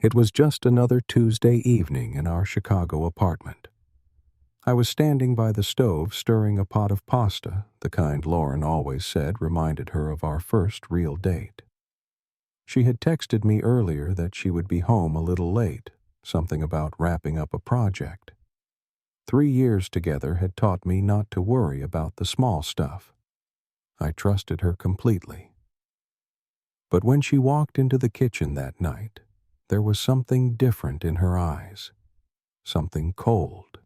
It was just another Tuesday evening in our Chicago apartment. I was standing by the stove stirring a pot of pasta, the kind Lauren always said reminded her of our first real date. She had texted me earlier that she would be home a little late, something about wrapping up a project. 3 years together had taught me not to worry about the small stuff. I trusted her completely. But when she walked into the kitchen that night, there was something different in her eyes, something cold.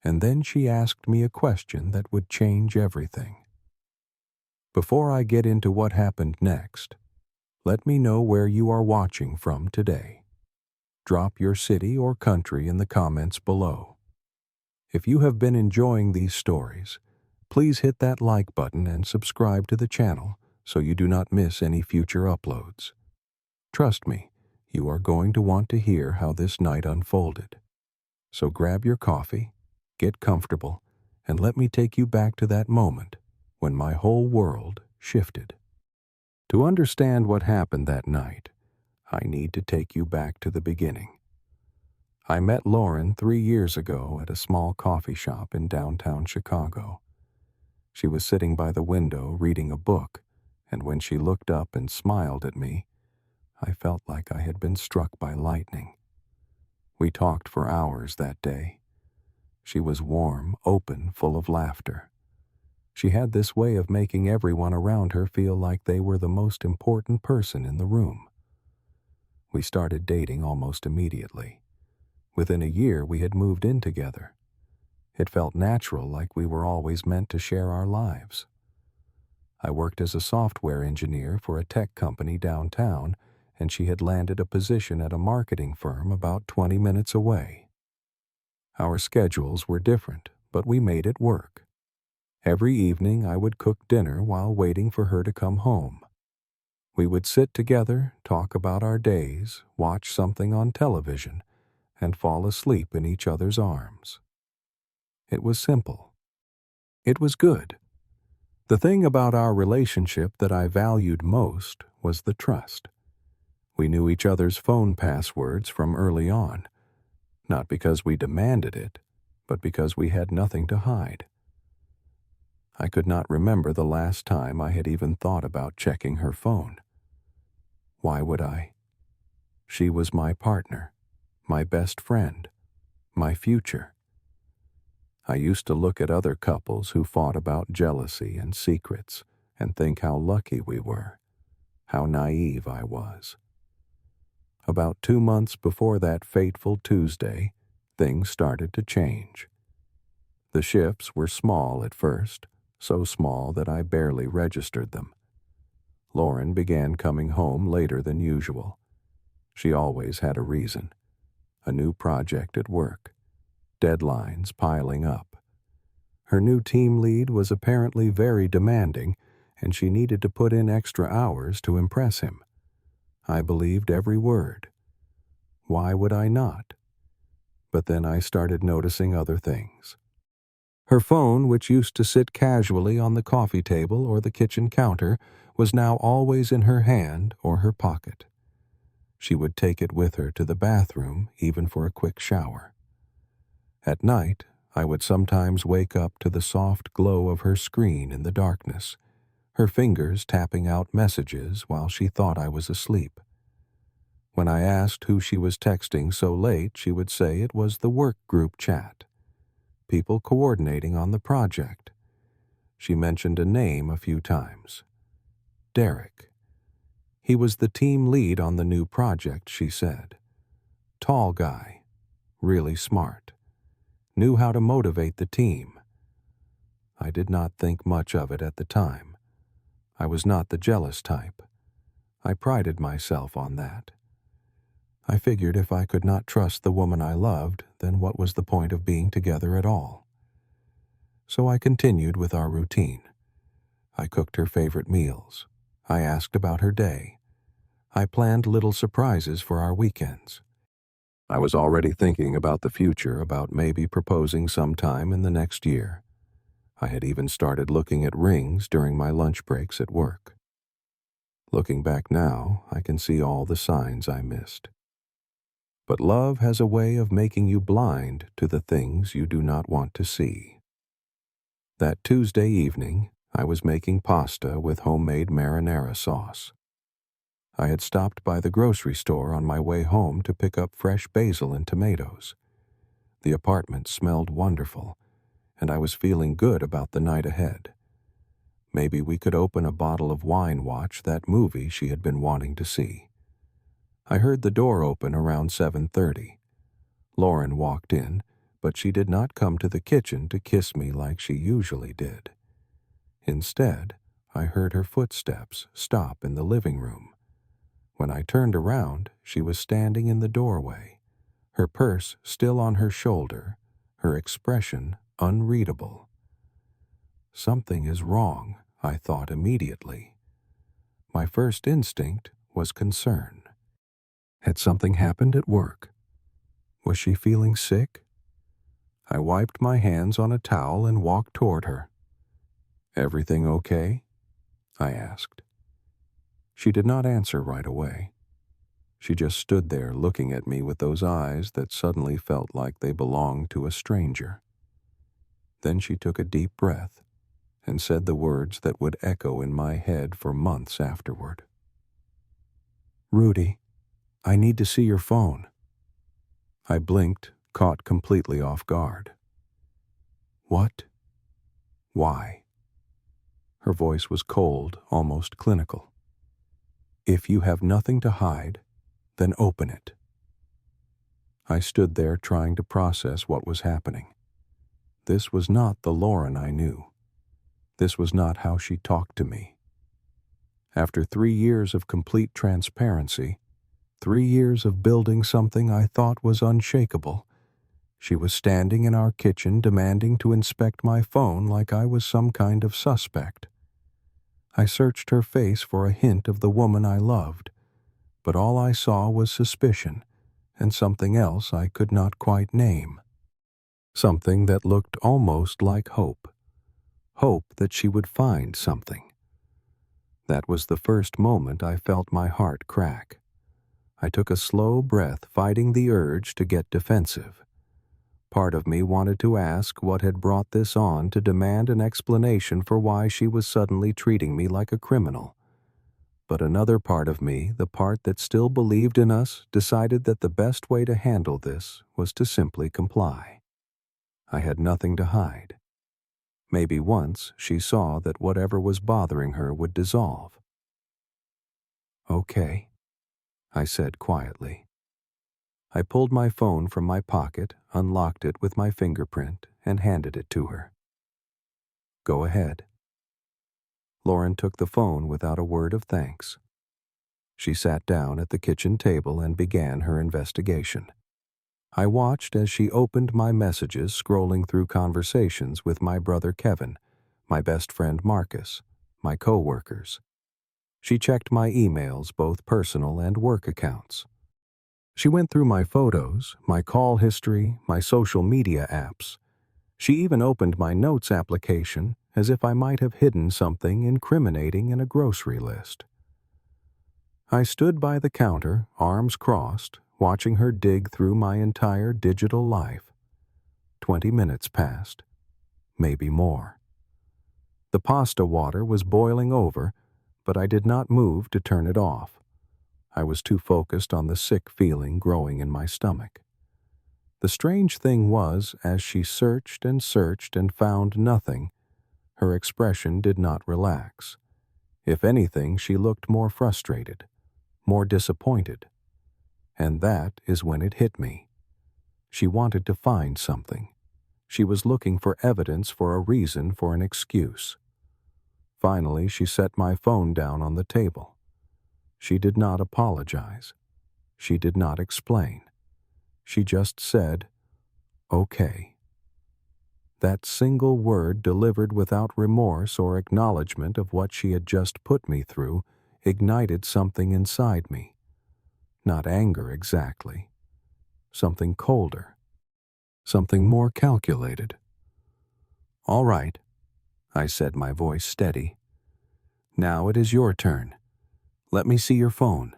And then she asked me a question that would change everything. Before I get into what happened next, let me know where you are watching from today. Drop your city or country in the comments below. If you have been enjoying these stories, please hit that like button and subscribe to the channel so you do not miss any future uploads. Trust me, you are going to want to hear how this night unfolded. So grab your coffee, get comfortable, and let me take you back to that moment when my whole world shifted. To understand what happened that night, I need to take you back to the beginning. I met Lauren 3 years ago at a small coffee shop in downtown Chicago. She was sitting by the window reading a book, and when she looked up and smiled at me, I felt like I had been struck by lightning. We talked for hours that day. She was warm, open, full of laughter. She had this way of making everyone around her feel like they were the most important person in the room. We started dating almost immediately. Within a year, we had moved in together. It felt natural, like we were always meant to share our lives. I worked as a software engineer for a tech company downtown, and she had landed a position at a marketing firm about 20 minutes away. Our schedules were different, but we made it work. Every evening I would cook dinner while waiting for her to come home. We would sit together, talk about our days, watch something on television, and fall asleep in each other's arms. It was simple. It was good. The thing about our relationship that I valued most was the trust. We knew each other's phone passwords from early on, not because we demanded it, but because we had nothing to hide. I could not remember the last time I had even thought about checking her phone. Why would I? She was my partner, my best friend, my future. I used to look at other couples who fought about jealousy and secrets and think how lucky we were, how naive I was. About 2 months before that fateful Tuesday, things started to change. The shifts were small at first, so small that I barely registered them. Lauren began coming home later than usual. She always had a reason. A new project at work. Deadlines piling up. Her new team lead was apparently very demanding, and she needed to put in extra hours to impress him. I believed every word. Why would I not? But then I started noticing other things. Her phone, which used to sit casually on the coffee table or the kitchen counter, was now always in her hand or her pocket. She would take it with her to the bathroom, even for a quick shower. At night, I would sometimes wake up to the soft glow of her screen in the darkness, her fingers tapping out messages while she thought I was asleep. When I asked who she was texting so late, she would say it was the work group chat. People coordinating on the project. She mentioned a name a few times. Derek. He was the team lead on the new project, she said. Tall guy. Really smart. Knew how to motivate the team. I did not think much of it at the time. I was not the jealous type. I prided myself on that. I figured if I could not trust the woman I loved, then what was the point of being together at all? So I continued with our routine. I cooked her favorite meals. I asked about her day. I planned little surprises for our weekends. I was already thinking about the future, about maybe proposing sometime in the next year. I had even started looking at rings during my lunch breaks at work. Looking back now, I can see all the signs I missed. But love has a way of making you blind to the things you do not want to see. That Tuesday evening, I was making pasta with homemade marinara sauce. I had stopped by the grocery store on my way home to pick up fresh basil and tomatoes. The apartment smelled wonderful, and I was feeling good about the night ahead. Maybe we could open a bottle of wine, watch that movie she had been wanting to see. I heard the door open around 7:30. Lauren walked in, but she did not come to the kitchen to kiss me like she usually did. Instead, I heard her footsteps stop in the living room. When I turned around, she was standing in the doorway, her purse still on her shoulder, her expression unreadable. Something is wrong, I thought immediately. My first instinct was concern. Had something happened at work? Was she feeling sick? I wiped my hands on a towel and walked toward her. "Everything okay?" I asked. She did not answer right away. She just stood there looking at me with those eyes that suddenly felt like they belonged to a stranger. Then she took a deep breath and said the words that would echo in my head for months afterward. "Rudy, I need to see your phone." I blinked, caught completely off guard. "What? Why?" Her voice was cold, almost clinical. "If you have nothing to hide, then open it." I stood there trying to process what was happening. This was not the Lauren I knew. This was not how she talked to me. After 3 years of complete transparency, 3 years of building something I thought was unshakable, she was standing in our kitchen demanding to inspect my phone like I was some kind of suspect. I searched her face for a hint of the woman I loved, but all I saw was suspicion and something else I could not quite name. Something that looked almost like hope. Hope that she would find something. That was the first moment I felt my heart crack. I took a slow breath, fighting the urge to get defensive. Part of me wanted to ask what had brought this on, to demand an explanation for why she was suddenly treating me like a criminal. But another part of me, the part that still believed in us, decided that the best way to handle this was to simply comply. I had nothing to hide. Maybe once she saw that whatever was bothering her would dissolve. "Okay," I said quietly. I pulled my phone from my pocket, unlocked it with my fingerprint, and handed it to her. "Go ahead." Lauren took the phone without a word of thanks. She sat down at the kitchen table and began her investigation. I watched as she opened my messages, scrolling through conversations with my brother Kevin, my best friend Marcus, my co-workers. She checked my emails, both personal and work accounts. She went through my photos, my call history, my social media apps. She even opened my notes application as if I might have hidden something incriminating in a grocery list. I stood by the counter, arms crossed, watching her dig through my entire digital life. 20 minutes passed, maybe more. The pasta water was boiling over, but I did not move to turn it off. I was too focused on the sick feeling growing in my stomach. The strange thing was, as she searched and found nothing, her expression did not relax. If anything, she looked more frustrated, more disappointed. And that is when it hit me. She wanted to find something. She was looking for evidence, for a reason, for an excuse. Finally, she set my phone down on the table. She did not apologize. She did not explain. She just said, "Okay." That single word, delivered without remorse or acknowledgement of what she had just put me through, ignited something inside me. Not anger exactly. Something colder. Something more calculated. "All right," I said, my voice steady. "Now it is your turn. Let me see your phone."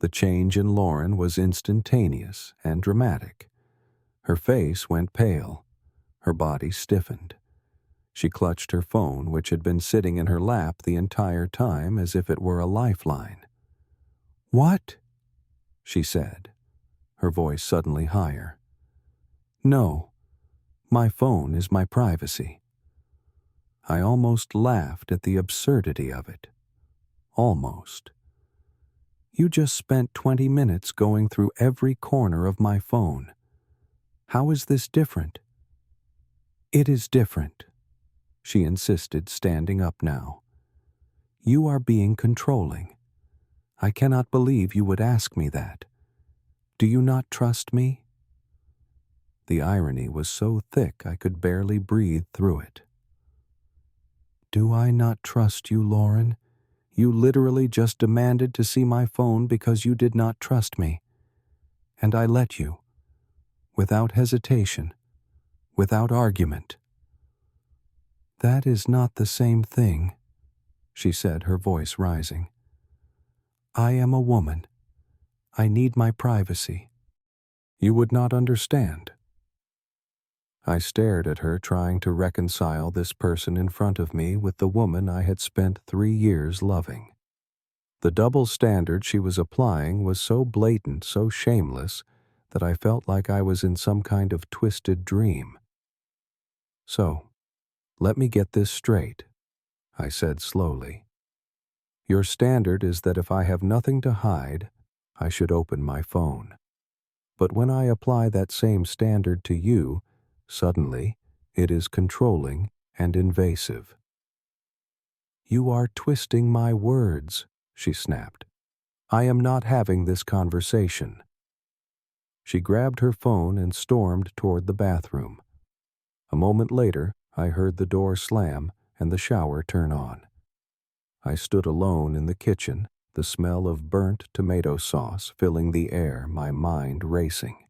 The change in Lauren was instantaneous and dramatic. Her face went pale. Her body stiffened. She clutched her phone, which had been sitting in her lap the entire time as if it were a lifeline. "What?" she said, her voice suddenly higher. "No, my phone is my privacy." I almost laughed at the absurdity of it. Almost. "You just spent 20 minutes going through every corner of my phone. How is this different?" "It is different," she insisted, standing up now. "You are being controlling. I cannot believe you would ask me that. Do you not trust me?" The irony was so thick I could barely breathe through it. "Do I not trust you, Lauren? You literally just demanded to see my phone because you did not trust me. And I let you. Without hesitation. Without argument." "That is not the same thing," she said, her voice rising. "I am a woman. I need my privacy." "You would not understand." I stared at her, trying to reconcile this person in front of me with the woman I had spent 3 years loving. The double standard she was applying was so blatant, so shameless, that I felt like I was in some kind of twisted dream. "So, let me get this straight," I said slowly. "Your standard is that if I have nothing to hide, I should open my phone. But when I apply that same standard to you, suddenly it is controlling and invasive." "You are twisting my words," she snapped. "I am not having this conversation." She grabbed her phone and stormed toward the bathroom. A moment later, I heard the door slam and the shower turn on. I stood alone in the kitchen, the smell of burnt tomato sauce filling the air, my mind racing.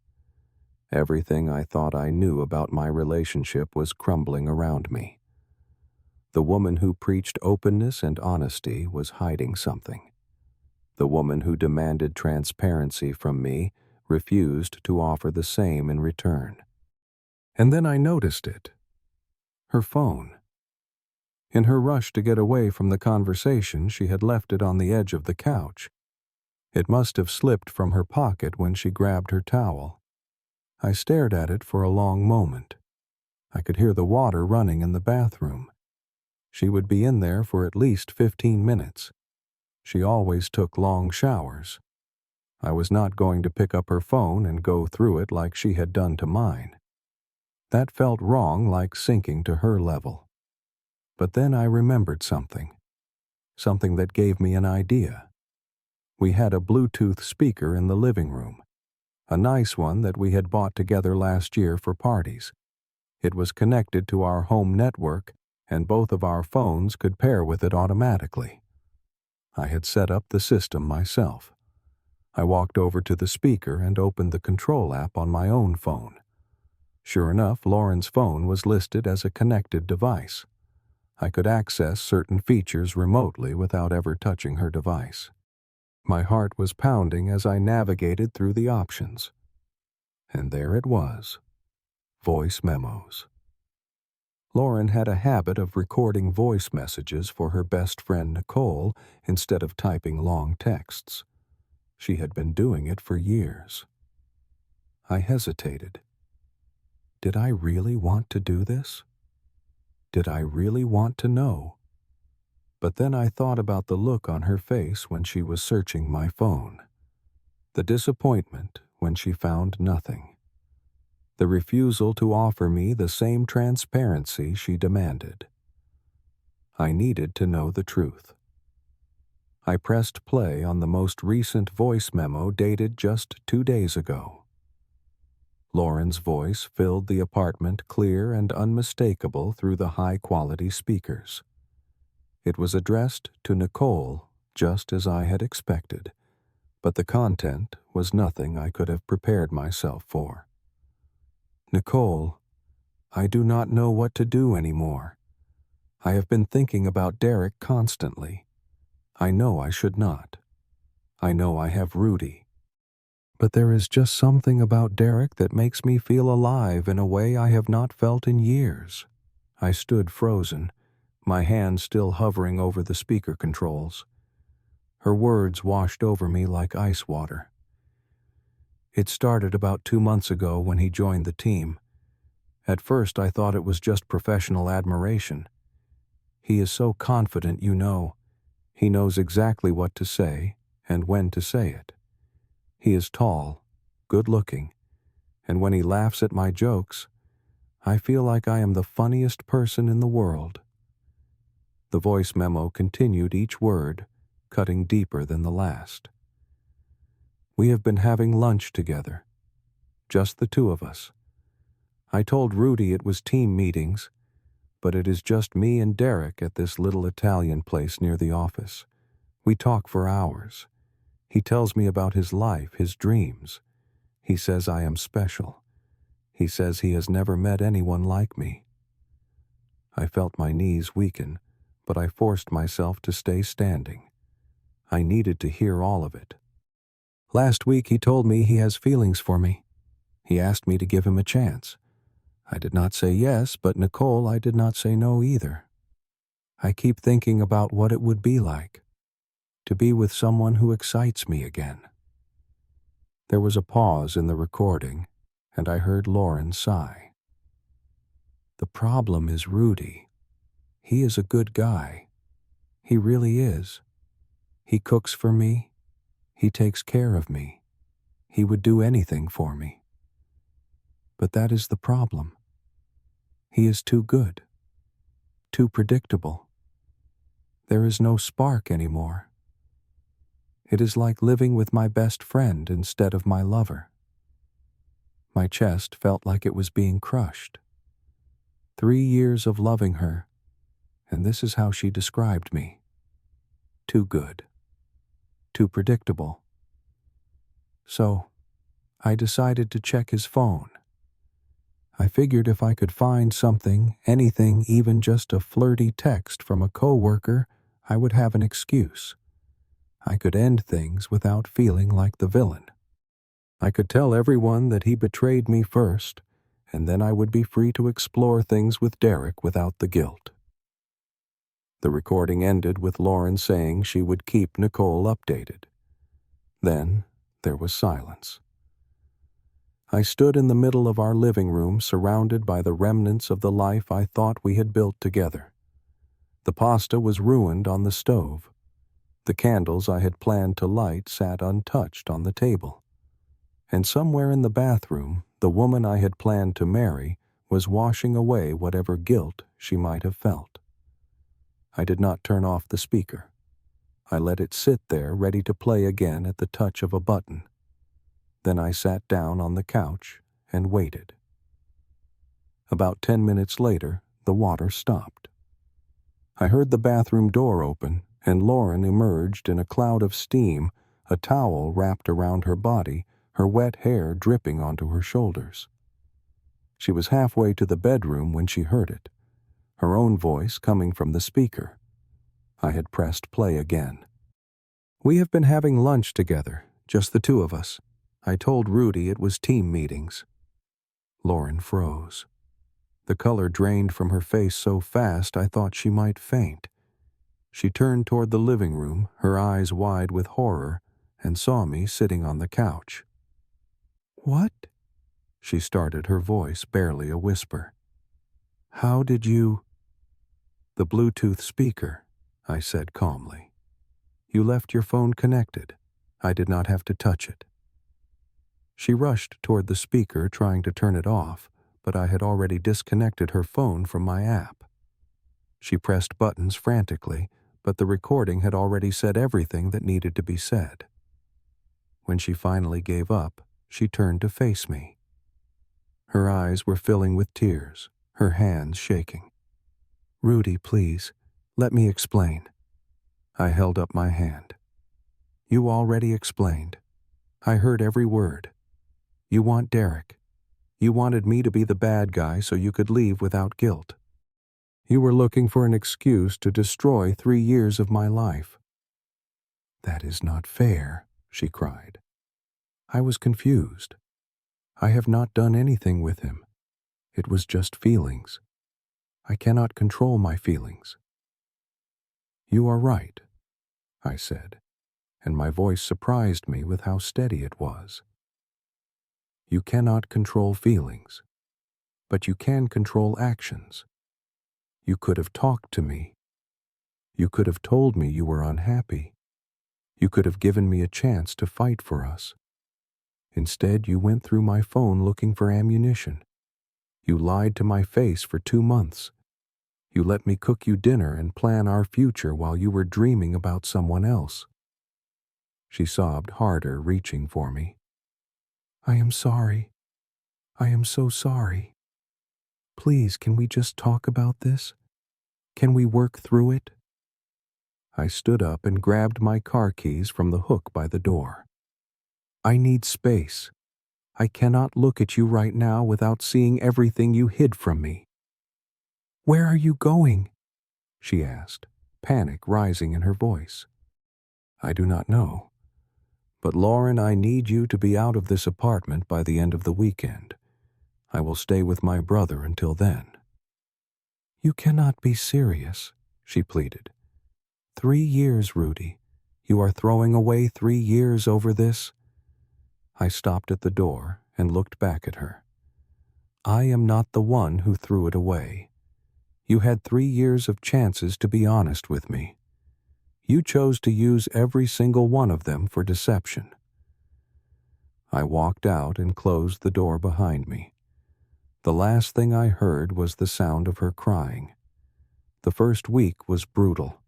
Everything I thought I knew about my relationship was crumbling around me. The woman who preached openness and honesty was hiding something. The woman who demanded transparency from me refused to offer the same in return. And then I noticed it. Her phone. In her rush to get away from the conversation, she had left it on the edge of the couch. It must have slipped from her pocket when she grabbed her towel. I stared at it for a long moment. I could hear the water running in the bathroom. She would be in there for at least 15 minutes. She always took long showers. I was not going to pick up her phone and go through it like she had done to mine. That felt wrong, like sinking to her level. But then I remembered something. Something that gave me an idea. We had a Bluetooth speaker in the living room. A nice one that we had bought together last year for parties. It was connected to our home network, and both of our phones could pair with it automatically. I had set up the system myself. I walked over to the speaker and opened the control app on my own phone. Sure enough, Lauren's phone was listed as a connected device. I could access certain features remotely without ever touching her device. My heart was pounding as I navigated through the options. And there it was. Voice memos. Lauren had a habit of recording voice messages for her best friend Nicole instead of typing long texts. She had been doing it for years. I hesitated. Did I really want to do this? Did I really want to know? But then I thought about the look on her face when she was searching my phone. The disappointment when she found nothing. The refusal to offer me the same transparency she demanded. I needed to know the truth. I pressed play on the most recent voice memo dated just 2 days ago. Lauren's voice filled the apartment, clear and unmistakable through the high-quality speakers. It was addressed to Nicole, just as I had expected, but the content was nothing I could have prepared myself for. "Nicole, I do not know what to do anymore. I have been thinking about Derek constantly. I know I should not. I know I have Rudy. But there is just something about Derek that makes me feel alive in a way I have not felt in years. I stood frozen, my hand still hovering over the speaker controls. Her words washed over me like ice water. It started about 2 months ago when he joined the team. At first I thought it was just professional admiration. He is so confident, you know. He knows exactly what to say and when to say it. He is tall, good-looking, and when he laughs at my jokes, I feel like I am the funniest person in the world. The voice memo continued each word, cutting deeper than the last. We have been having lunch together, just the two of us. I told Rudy it was team meetings, but it is just me and Derek at this little Italian place near the office. We talk for hours. He tells me about his life, his dreams. He says I am special. He says he has never met anyone like me. I felt my knees weaken, but I forced myself to stay standing. I needed to hear all of it. Last week he told me he has feelings for me. He asked me to give him a chance. I did not say yes, but Nicole, I did not say no either. I keep thinking about what it would be like to be with someone who excites me again. There was a pause in the recording, and I heard Lauren sigh. The problem is Rudy. He is a good guy. He really is. He cooks for me. He takes care of me. He would do anything for me. But that is the problem. He is too good. Too predictable. There is no spark anymore. It is like living with my best friend instead of my lover. My chest felt like it was being crushed. 3 years of loving her, and this is how she described me. Too good. Too predictable. So, I decided to check his phone. I figured if I could find something, anything, even just a flirty text from a coworker, I would have an excuse. I could end things without feeling like the villain. I could tell everyone that he betrayed me first, and then I would be free to explore things with Derek without the guilt. The recording ended with Lauren saying she would keep Nicole updated. Then there was silence. I stood in the middle of our living room, surrounded by the remnants of the life I thought we had built together. The pasta was ruined on the stove. The candles I had planned to light sat untouched on the table. And somewhere in the bathroom, the woman I had planned to marry was washing away whatever guilt she might have felt. I did not turn off the speaker. I let it sit there ready to play again at the touch of a button. Then I sat down on the couch and waited. About 10 minutes later, the water stopped. I heard the bathroom door open, and Lauren emerged in a cloud of steam, a towel wrapped around her body, her wet hair dripping onto her shoulders. She was halfway to the bedroom when she heard it, her own voice coming from the speaker. I had pressed play again. We have been having lunch together, just the two of us. I told Rudy it was team meetings. Lauren froze. The color drained from her face so fast I thought she might faint. She turned toward the living room, her eyes wide with horror, and saw me sitting on the couch. "What?" She started, her voice barely a whisper. "How did you—" "The Bluetooth speaker," I said calmly. "You left your phone connected. I did not have to touch it." She rushed toward the speaker, trying to turn it off, but I had already disconnected her phone from my app. She pressed buttons frantically, but the recording had already said everything that needed to be said. When she finally gave up, she turned to face me. Her eyes were filling with tears, her hands shaking. "Rudy, please, let me explain." I held up my hand. "You already explained. I heard every word. You want Derek. You wanted me to be the bad guy so you could leave without guilt. You were looking for an excuse to destroy 3 years of my life." "That is not fair," she cried. I was confused. I have not done anything with him. It was just feelings. I cannot control my feelings. You are right, I said, and my voice surprised me with how steady it was. You cannot control feelings, but you can control actions. You could have talked to me. You could have told me you were unhappy. You could have given me a chance to fight for us. Instead, you went through my phone looking for ammunition. You lied to my face for 2 months. You let me cook you dinner and plan our future while you were dreaming about someone else. She sobbed harder, reaching for me. I am sorry. I am so sorry. Please, can we just talk about this? Can we work through it? I stood up and grabbed my car keys from the hook by the door. I need space. I cannot look at you right now without seeing everything you hid from me. Where are you going? She asked, panic rising in her voice. I do not know. But Lauren, I need you to be out of this apartment by the end of the weekend. I will stay with my brother until then. You cannot be serious, she pleaded. 3 years, Rudy. You are throwing away 3 years over this? I stopped at the door and looked back at her. I am not the one who threw it away. You had 3 years of chances to be honest with me. You chose to use every single one of them for deception. I walked out and closed the door behind me. The last thing I heard was the sound of her crying. The first week was brutal.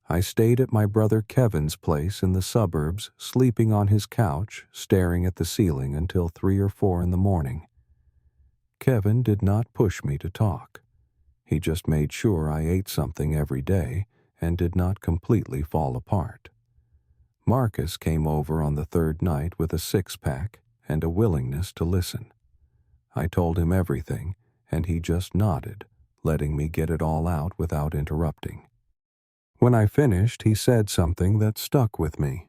I stayed at my brother Kevin's place in the suburbs, sleeping on his couch, staring at the ceiling until 3 or 4 in the morning. Kevin did not push me to talk. He just made sure I ate something every day and did not completely fall apart. Marcus came over on the 3rd night with a 6-pack and a willingness to listen. I told him everything, and he just nodded, letting me get it all out without interrupting. When I finished, he said something that stuck with me.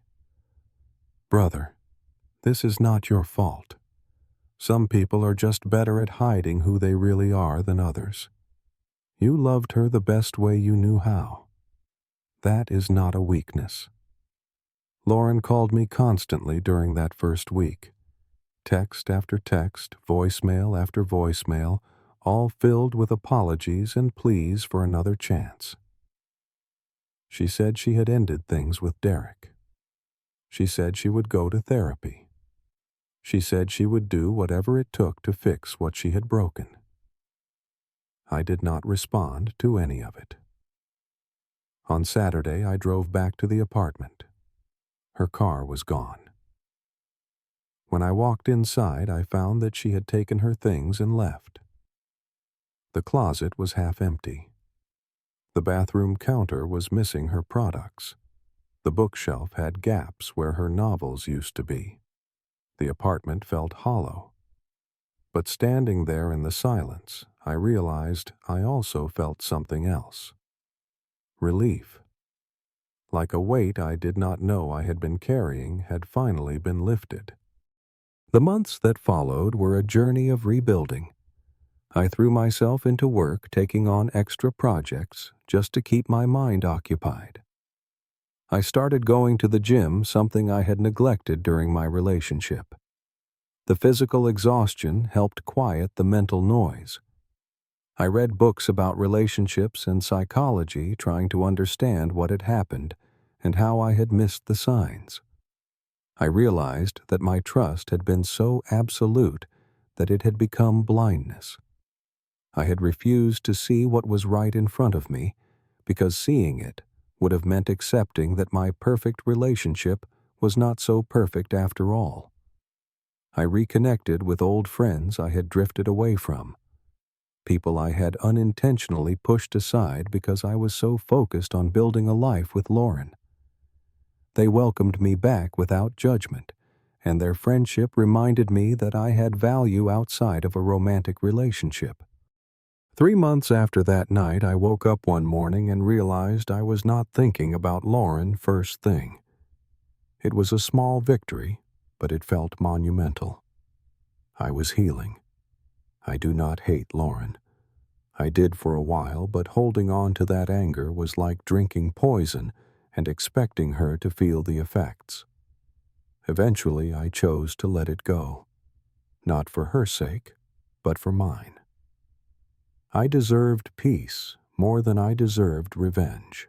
Brother, this is not your fault. Some people are just better at hiding who they really are than others. You loved her the best way you knew how. That is not a weakness. Lauren called me constantly during that first week. Text after text, voicemail after voicemail, all filled with apologies and pleas for another chance. She said she had ended things with Derek. She said she would go to therapy. She said she would do whatever it took to fix what she had broken. I did not respond to any of it. On Saturday, I drove back to the apartment. Her car was gone. When I walked inside, I found that she had taken her things and left. The closet was half empty. The bathroom counter was missing her products. The bookshelf had gaps where her novels used to be. The apartment felt hollow. But standing there in the silence, I realized I also felt something else. Relief. Like a weight I did not know I had been carrying had finally been lifted. The months that followed were a journey of rebuilding. I threw myself into work taking on extra projects just to keep my mind occupied. I started going to the gym, something I had neglected during my relationship. The physical exhaustion helped quiet the mental noise. I read books about relationships and psychology, trying to understand what had happened and how I had missed the signs. I realized that my trust had been so absolute that it had become blindness. I had refused to see what was right in front of me because seeing it would have meant accepting that my perfect relationship was not so perfect after all. I reconnected with old friends I had drifted away from, people I had unintentionally pushed aside because I was so focused on building a life with Lauren. They welcomed me back without judgment, and their friendship reminded me that I had value outside of a romantic relationship. 3 months after that night, I woke up one morning and realized I was not thinking about Lauren first thing. It was a small victory, but it felt monumental. I was healing. I do not hate Lauren. I did for a while, but holding on to that anger was like drinking poison and expecting her to feel the effects. Eventually, I chose to let it go, not for her sake, but for mine. I deserved peace more than I deserved revenge.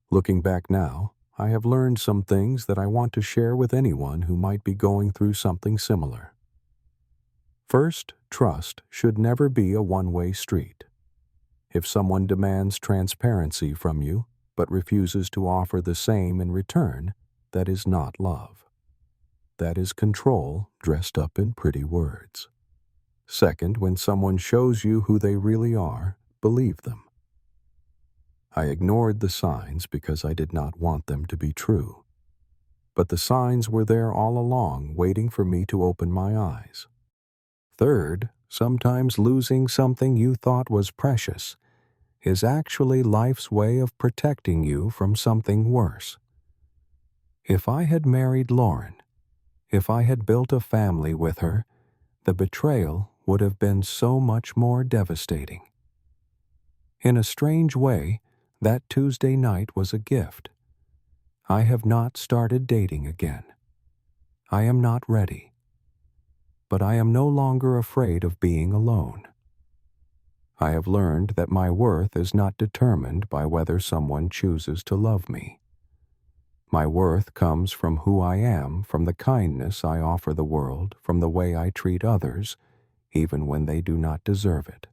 Looking back now, I have learned some things that I want to share with anyone who might be going through something similar. First, trust should never be a one-way street. If someone demands transparency from you, but refuses to offer the same in return, that is not love. That is control dressed up in pretty words. Second, when someone shows you who they really are, believe them. I ignored the signs because I did not want them to be true. But the signs were there all along, waiting for me to open my eyes. Third, sometimes losing something you thought was precious is actually life's way of protecting you from something worse. If I had married Lauren, if I had built a family with her, the betrayal would have been so much more devastating. In a strange way, that Tuesday night was a gift. I have not started dating again. I am not ready. But I am no longer afraid of being alone. I have learned that my worth is not determined by whether someone chooses to love me. My worth comes from who I am, from the kindness I offer the world, from the way I treat others, even when they do not deserve it.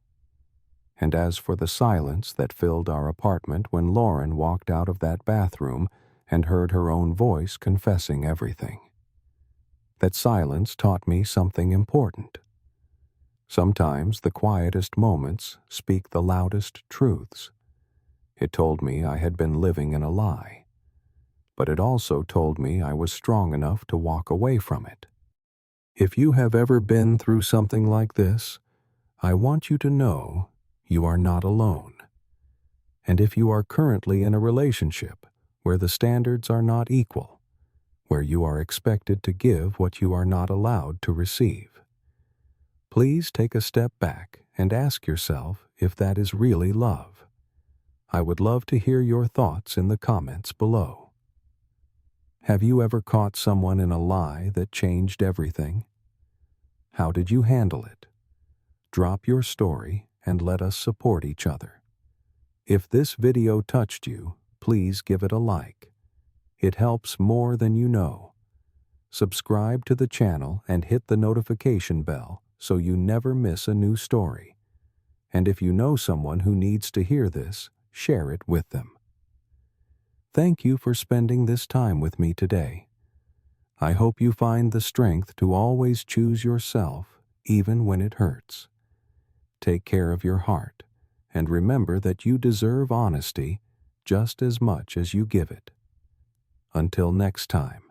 And as for the silence that filled our apartment when Lauren walked out of that bathroom and heard her own voice confessing everything, that silence taught me something important. Sometimes the quietest moments speak the loudest truths. It told me I had been living in a lie, but it also told me I was strong enough to walk away from it. If you have ever been through something like this, I want you to know you are not alone. And if you are currently in a relationship where the standards are not equal, where you are expected to give what you are not allowed to receive, please take a step back and ask yourself if that is really love. I would love to hear your thoughts in the comments below. Have you ever caught someone in a lie that changed everything? How did you handle it? Drop your story and let us support each other. If this video touched you, please give it a like. It helps more than you know. Subscribe to the channel and hit the notification bell so you never miss a new story. And if you know someone who needs to hear this, share it with them. Thank you for spending this time with me today. I hope you find the strength to always choose yourself, even when it hurts. Take care of your heart, and remember that you deserve honesty just as much as you give it. Until next time.